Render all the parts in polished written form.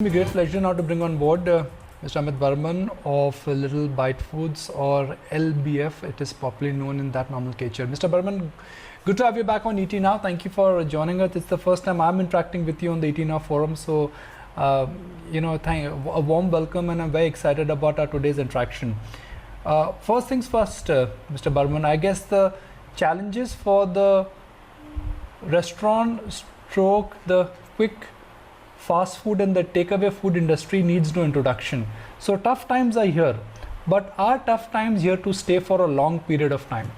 It's a great pleasure now to bring on board Mr. Amit Burman of Little Bite Foods, or LBF. It is popularly known in that nomenclature. Mr. Burman, good to have you back on ET Now. Thank you for joining us. It's the first time I'm interacting with you on the ET Now forum. So, a warm welcome, and I'm very excited about our today's interaction. First things first, Mr. Burman, I guess the challenges for the restaurant stroke, the quick fast food and the takeaway food industry needs no introduction. So tough times are here, but are tough times here to stay for a long period of time?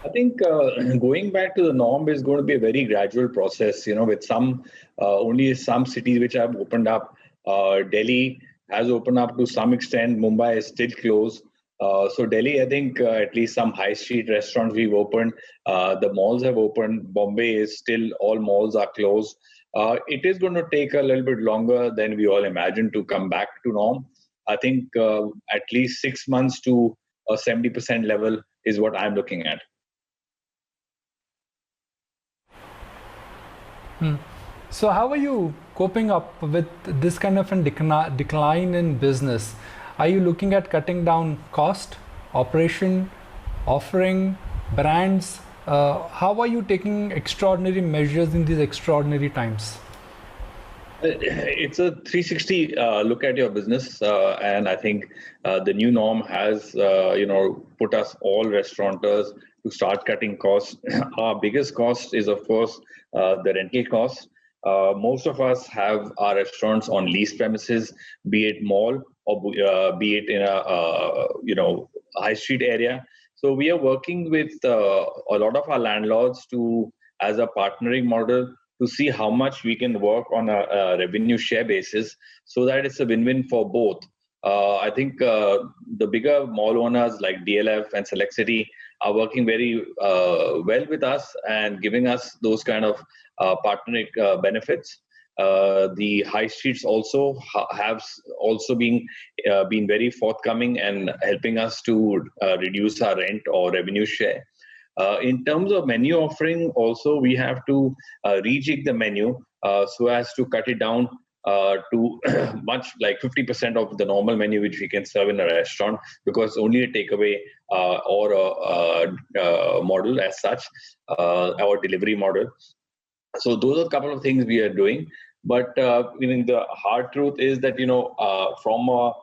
I think going back to the norm is going to be a very gradual process, with only some cities which have opened up. Delhi has opened up to some extent. Mumbai is still closed. So Delhi, I think at least some high street restaurants we've opened. The malls have opened. Bombay is still, all malls are closed. It is going to take a little bit longer than we all imagined to come back to norm. I think at least 6 months to a 70% level is what I'm looking at. So how are you coping up with this kind of a decline in business? Are you looking at cutting down cost, operation, offering, brands? How are you taking extraordinary measures in these extraordinary times? It's a 360 look at your business, and I think the new norm has, put us all restaurateurs to start cutting costs. Our biggest cost is, of course, the rental cost. Most of us have our restaurants on leased premises, be it mall or be it in a high street area. So we are working with a lot of our landlords as a partnering model to see how much we can work on a revenue share basis so that it's a win-win for both. I think the bigger mall owners like DLF and Select City are working very well with us and giving us those kind of partnering benefits. The high streets also have been very forthcoming and helping us to reduce our rent or revenue share. In terms of menu offering, also we have to rejig the menu so as to cut it down to much like 50% of the normal menu which we can serve in a restaurant, because only a takeaway or a model as such, our delivery model. So those are a couple of things we are doing. But the hard truth is that, from a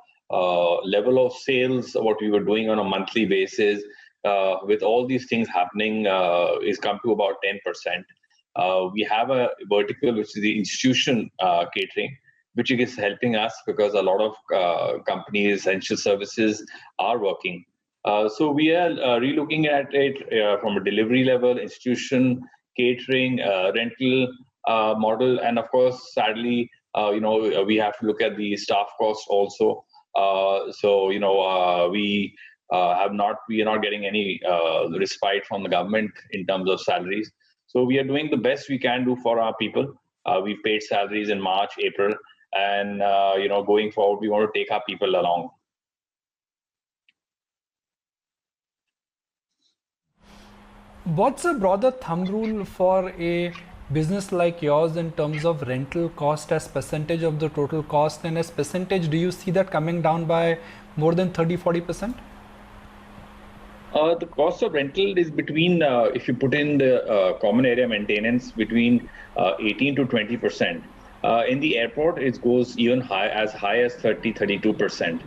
level of sales, what we were doing on a monthly basis, with all these things happening, is come to about 10%. We have a vertical, which is the institution catering, which is helping us because a lot of companies, essential services are working. So we are relooking at it from a delivery level, institution, catering, rental model, and of course, sadly, we have to look at the staff costs also. We are not getting any respite from the government in terms of salaries. So we are doing the best we can do for our people. We've paid salaries in March, April, and going forward, we want to take our people along. What's a broader thumb rule for a business like yours in terms of rental cost as percentage of the total cost, and as percentage, do you see that coming down by more than 30-40%? The cost of rental is between, if you put in the common area maintenance, between 18 to 20%. In the airport, it goes even as high as 30-32%.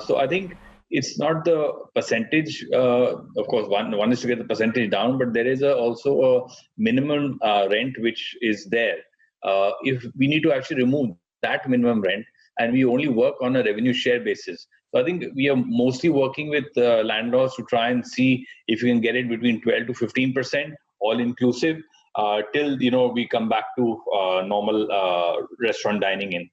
So I think it's not the percentage. Of course, one is to get the percentage down, but there is also a minimum rent which is there. If we need to actually remove that minimum rent, and we only work on a revenue share basis. So I think we are mostly working with landlords to try and see if we can get it between 12 to 15%, all inclusive, till we come back to normal restaurant dining in.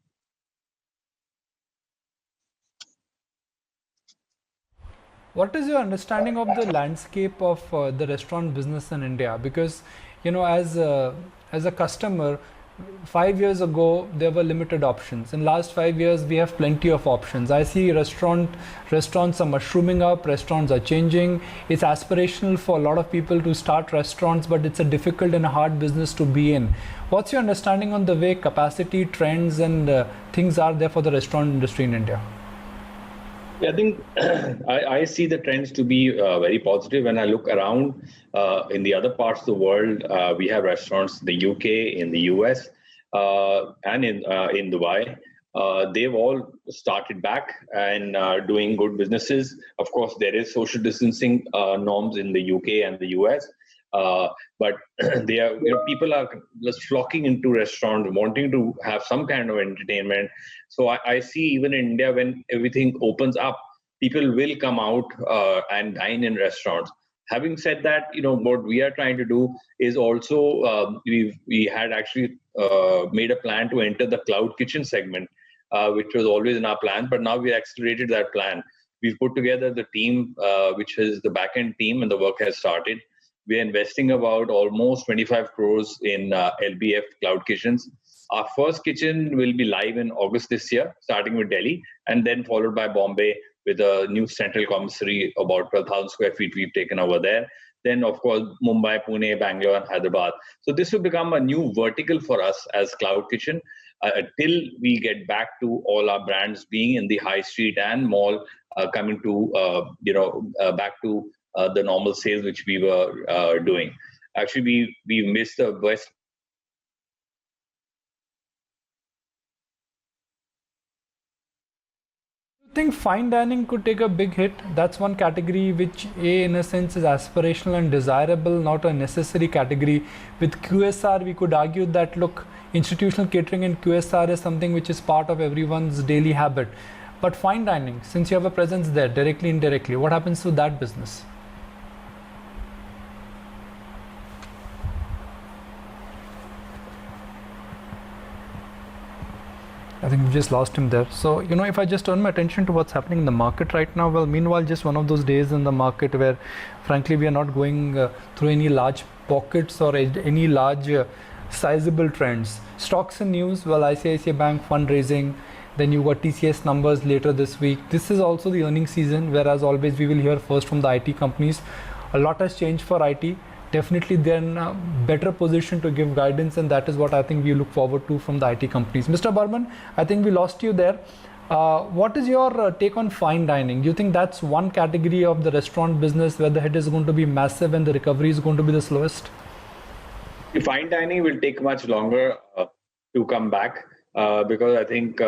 What is your understanding of the landscape of the restaurant business in India? Because as a customer, 5 years ago there were limited options. In last 5 years we have plenty of options. I see restaurants are mushrooming up, restaurants are changing. It's aspirational for a lot of people to start restaurants, but it's a difficult and a hard business to be in. What's your understanding on the way capacity, trends and things are there for the restaurant industry in India? Yeah, I think I see the trends to be very positive. When I look around in the other parts of the world, we have restaurants in the UK, in the US, and in Dubai. They've all started back and doing good businesses. Of course, there is social distancing norms in the UK and the US, but they are, people are just flocking into restaurants, wanting to have some kind of entertainment. So I see even in India, when everything opens up, people will come out and dine in restaurants. Having said that, what we are trying to do is also we had actually made a plan to enter the cloud kitchen segment, which was always in our plan, but now we accelerated that plan. We've put together the team, which is the back-end team, and the work has started. We are investing about almost 25 crores in LBF cloud kitchens. Our first kitchen will be live in August this year, starting with Delhi, and then followed by Bombay with a new central commissary, about 12,000 square feet we've taken over there. Then, of course, Mumbai, Pune, Bangalore, and Hyderabad. So this will become a new vertical for us as cloud kitchen till we get back to all our brands being in the high street and mall, coming to, back to the normal sales which we were doing. Actually, we missed the best. I think fine dining could take a big hit. That's one category which, in a sense, is aspirational and desirable, not a necessary category. With QSR, we could argue that, look, institutional catering and QSR is something which is part of everyone's daily habit. But fine dining, since you have a presence there, directly, indirectly, what happens to that business? I think we just lost him there. So, if I just turn my attention to what's happening in the market right now, well, meanwhile, just one of those days in the market where, frankly, we are not going through any large pockets or any large sizable trends. Stocks and news, well, ICICI Bank fundraising, then you got TCS numbers later this week. This is also the earnings season, whereas always we will hear first from the IT companies. A lot has changed for IT. Definitely they're in a better position to give guidance, and that is what I think we look forward to from the IT companies. Mr. Burman, I think we lost you there. What is your take on fine dining? Do you think that's one category of the restaurant business where the hit is going to be massive and the recovery is going to be the slowest? Fine dining will take much longer to come back. Because I think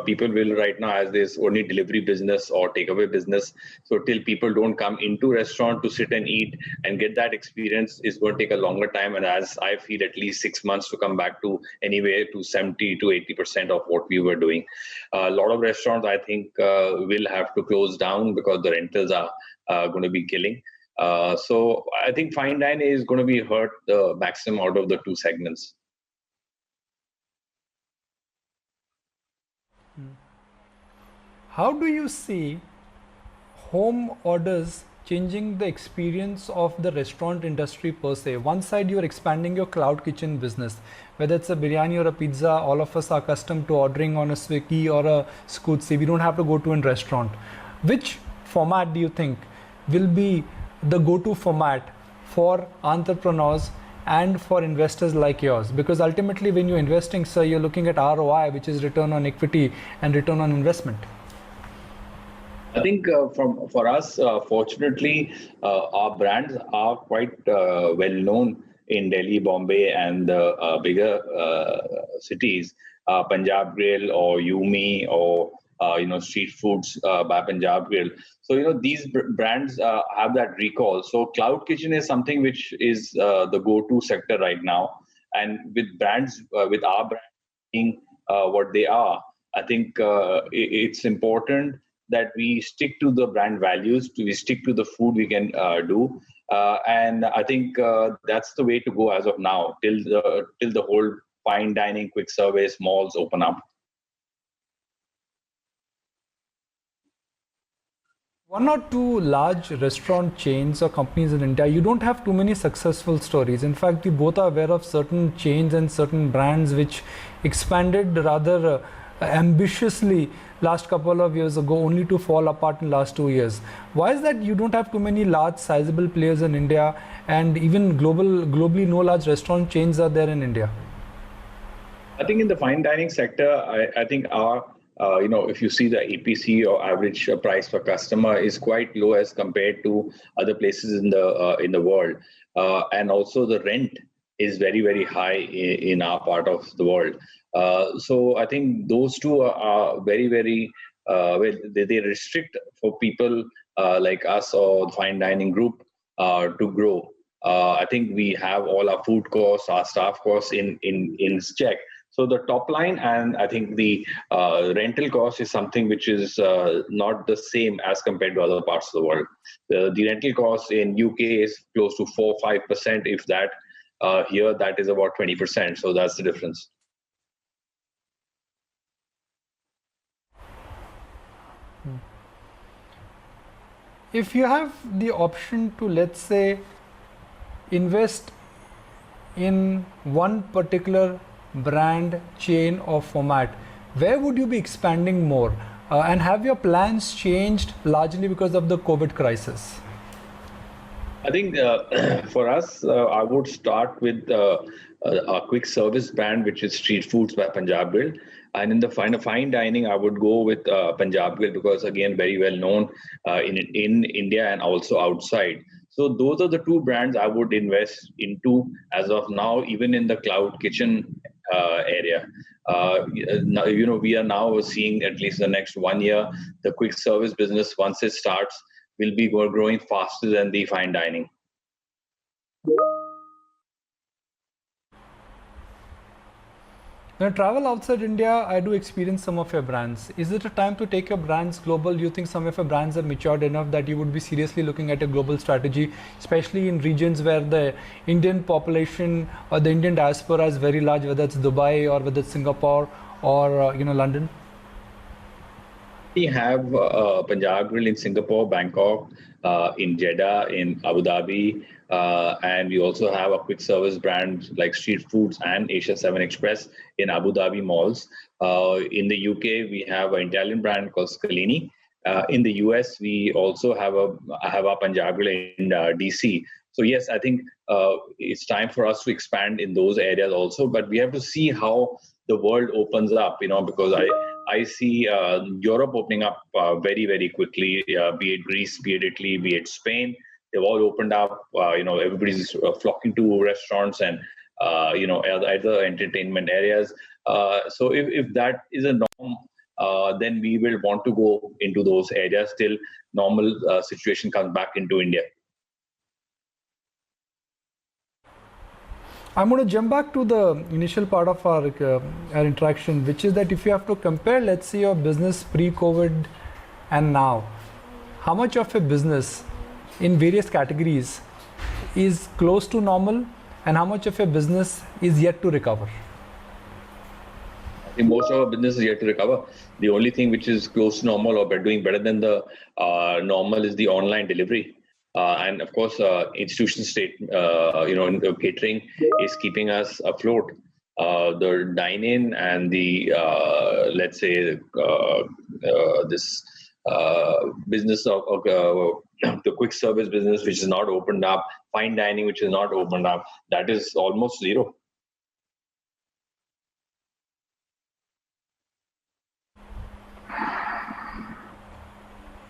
people will right now, as there's only delivery business or takeaway business, so till people don't come into restaurant to sit and eat and get that experience is going to take a longer time. And as I feel, at least 6 months to come back to anywhere to 70 to 80% of what we were doing. A lot of restaurants, I think, will have to close down because the rentals are going to be killing. So I think fine dining is going to be hurt the maximum out of the two segments. How do you see home orders changing the experience of the restaurant industry per se? One side, you're expanding your cloud kitchen business. Whether it's a biryani or a pizza, all of us are accustomed to ordering on a Swiggy or a Scootsie. We don't have to go to a restaurant. Which format do you think will be the go-to format for entrepreneurs and for investors like yours? Because ultimately, when you're investing, sir, you're looking at ROI, which is return on equity and return on investment. I think for us, fortunately, our brands are quite well known in Delhi, Bombay, and the bigger cities, Punjab Grill or Yumi or street foods by Punjab Grill. So these brands have that recall. So cloud kitchen is something which is the go-to sector right now, and with brands, with our brand being what they are, I think it's important that we stick to the brand values, we stick to the food we can do. And I think that's the way to go as of now, till the whole fine dining, quick service, malls open up. One or two large restaurant chains or companies in India, you don't have too many successful stories. In fact, we both are aware of certain chains and certain brands which expanded rather ambitiously last couple of years ago, only to fall apart in last 2 years. Why is that you don't have too many large sizable players in India, and even globally no large restaurant chains are there in India? I think in the fine dining sector, I think our if you see the APC or average price per customer is quite low as compared to other places in the world, and also the rent is very very high in our part of the world. So I think those two are very very well, they restrict for people like us or the fine dining group to grow. I think we have all our food costs, our staff costs in check. So the top line, and I think the rental cost is something which is not the same as compared to other parts of the world. The rental cost in UK is close to 4-5%. If that here, that is about 20%. So that's the difference. If you have the option to, let's say, invest in one particular brand, chain or format, where would you be expanding more? And have your plans changed largely because of the COVID crisis? I think for us, I would start with a quick service brand, which is Street Foods by Punjab Grill. And in the fine dining, I would go with Punjab Grill because, again, very well known in India and also outside. So those are the two brands I would invest into as of now, even in the cloud kitchen area. We are now seeing, at least the next 1 year, the quick service business, once it starts, will be growing faster than the fine dining. When I travel outside India, I do experience some of your brands. Is it a time to take your brands global? Do you think some of your brands are matured enough that you would be seriously looking at a global strategy, especially in regions where the Indian population or the Indian diaspora is very large, whether it's Dubai or whether it's Singapore or London? We have Punjab Grill in Singapore, Bangkok, in Jeddah, in Abu Dhabi, and we also have a quick service brand like Street Foods and Asia 7 Express in Abu Dhabi malls. In the UK, we have an Italian brand called Scalini. In the US, we also have a Punjab Grill in DC. So yes, I think it's time for us to expand in those areas also, but we have to see how the world opens up, because I see Europe opening up very, very quickly, be it Greece, be it Italy, be it Spain. They've all opened up. Everybody's flocking to restaurants and, other entertainment areas. So if that is a norm, then we will want to go into those areas till normal situation comes back into India. I'm going to jump back to the initial part of our interaction, which is that if you have to compare, let's say, your business pre-COVID and now, how much of a business in various categories is close to normal and how much of a business is yet to recover? I think most of our business is yet to recover. The only thing which is close to normal or doing better than the normal is the online delivery. And of course, institutional state, catering is keeping us afloat. The dine-in and the, let's say, this business of the quick service business, which is not opened up, fine dining, which is not opened up, that is almost zero.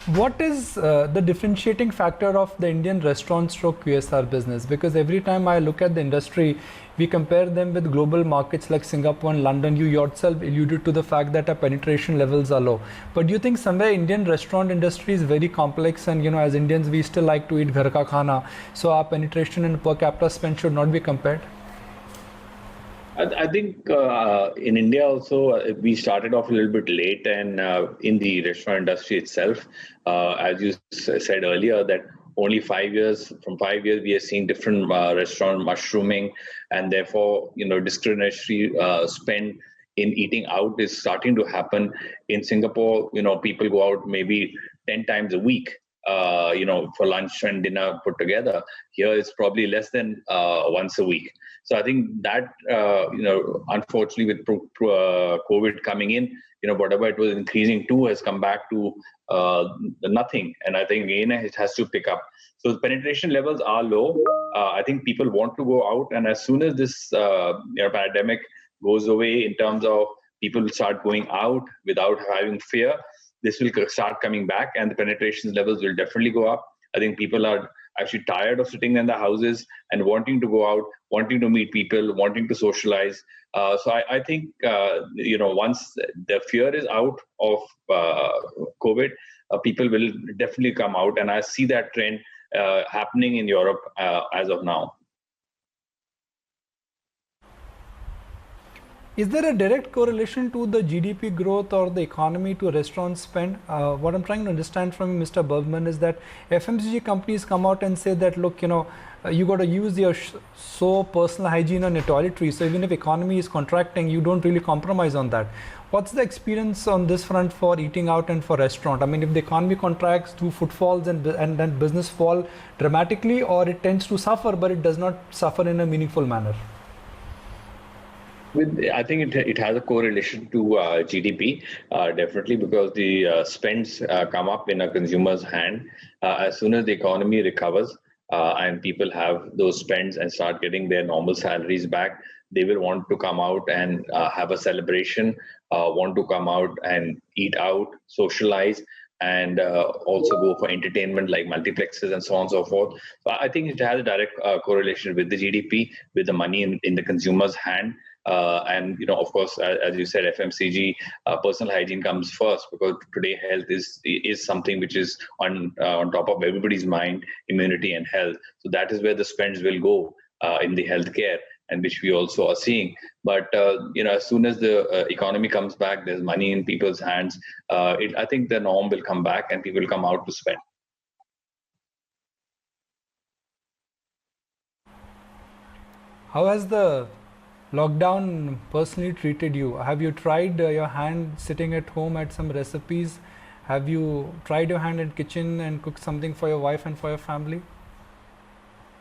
What is the differentiating factor of the Indian restaurant stroke QSR business? Because every time I look at the industry, we compare them with global markets like Singapore and London. You yourself alluded to the fact that our penetration levels are low. But do you think somewhere Indian restaurant industry is very complex, and as Indians we still like to eat ghar ka khana, so our penetration and per capita spend should not be compared? I think in India also, we started off a little bit late, and in the restaurant industry itself, as you said earlier, that only 5 years, from 5 years, we are seeing different restaurant mushrooming, and therefore, discretionary spend in eating out is starting to happen. In Singapore, people go out maybe 10 times a week. for lunch and dinner put together. Here it's probably less than once a week. So I think that, unfortunately with COVID coming in, whatever it was increasing to has come back to nothing. And I think again, it has to pick up. So the penetration levels are low. I think people want to go out. And as soon as this pandemic goes away, in terms of people start going out without having fear, this will start coming back and the penetration levels will definitely go up. I think people are actually tired of sitting in their houses and wanting to go out, wanting to meet people, wanting to socialize. So I think, once the fear is out of COVID, people will definitely come out. And I see that trend happening in Europe as of now. Is there a direct correlation to the GDP growth or the economy to restaurant spend? What I'm trying to understand from Mr. Burman is that FMCG companies come out and say that, look, you got to use your soap, personal hygiene on your toiletries. So even if economy is contracting, you don't really compromise on that. What's the experience on this front for eating out and for restaurant? I mean, if the economy contracts, do footfalls and then business fall dramatically, or it tends to suffer, but it does not suffer in a meaningful manner? I think it has a correlation to GDP, definitely, because the spends come up in a consumer's hand. As soon as the economy recovers and people have those spends and start getting their normal salaries back, they will want to come out and have a celebration, want to come out and eat out, socialize, and also go for entertainment like multiplexes and so on and so forth. So I think it has a direct correlation with the GDP, with the money in the consumer's hand. And of course, as you said, FMCG, personal hygiene comes first, because today health is something which is on top of everybody's mind, immunity and health. So that is where the spends will go in the healthcare, and which we also are seeing. But as soon as the economy comes back, there's money in people's hands. I think the norm will come back and people will come out to spend. How has the lockdown personally treated you? Have you tried your hand sitting at home at some recipes? Have you tried your hand in kitchen and cooked something for your wife and for your family?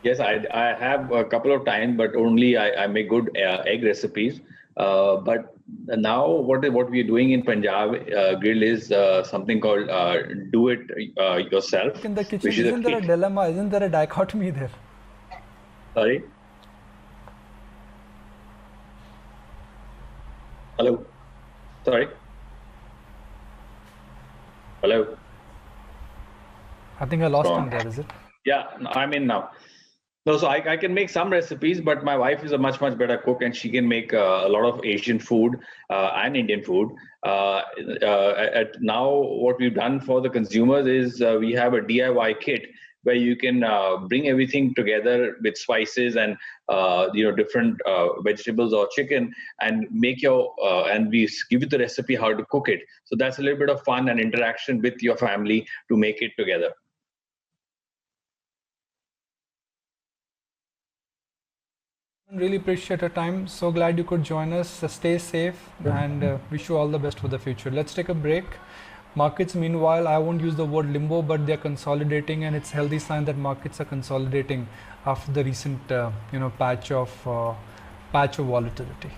Yes, I have a couple of times, but only I make good egg recipes. But now what we're doing in Punjab Grill is something called do it yourself. In the kitchen, isn't there a dilemma? Isn't there a dichotomy there? Sorry? Hello? Sorry? Hello? I think I lost him there, is it? Yeah, I'm in now. No, so I can make some recipes, but my wife is a much better cook, and she can make a lot of Asian food and Indian food. Now, what we've done for the consumers is we have a DIY kit where you can bring everything together with spices and different vegetables or chicken, and make and we give you the recipe how to cook it. So that's a little bit of fun and interaction with your family to make it together. Really appreciate your time. So glad you could join us. Stay safe and wish you all the best for the future. Let's take a break. Markets, meanwhile, I won't use the word limbo, but they're consolidating, and it's a healthy sign that markets are consolidating after the recent patch of volatility.